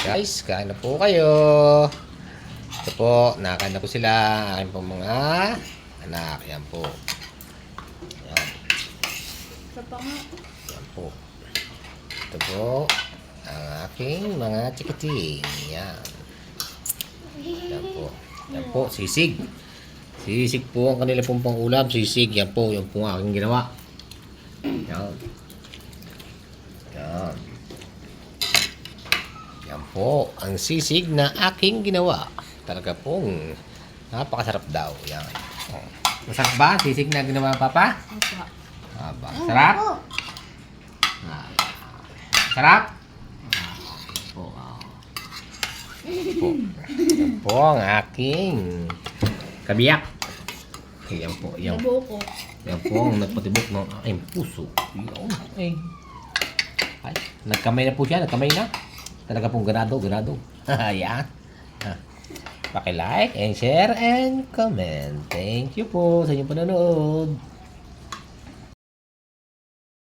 Guys, kain na po kayo. Ito po, nakain na po sila. Aking po mga anak. Yan po. Yan. Yan po. Ito po, ang aking mga chikiting. Yan. Yan po. Yan po, sisig. Sisig po ang kanila pong pang-ulam. Sisig, yan po. Yan po ang aking ginawa. Yan. Yan. Yan po, ang sisig na aking ginawa. Talaga pong napakasarap daw. Yan. Oh. Masarap ba? Sisig na ginawa, Papa? Aba. Sarap? Ah. Sarap? Po. Po. Yan po ang aking kabiyak. Yan po. Yan. Yan po ang nagpatibok ng aking puso. Yan. Ay, nagkamay na po siya. Nagkamay na. Talaga pong ganado. Yan. Paki-like and share and comment. Thank you po sa inyong panonood.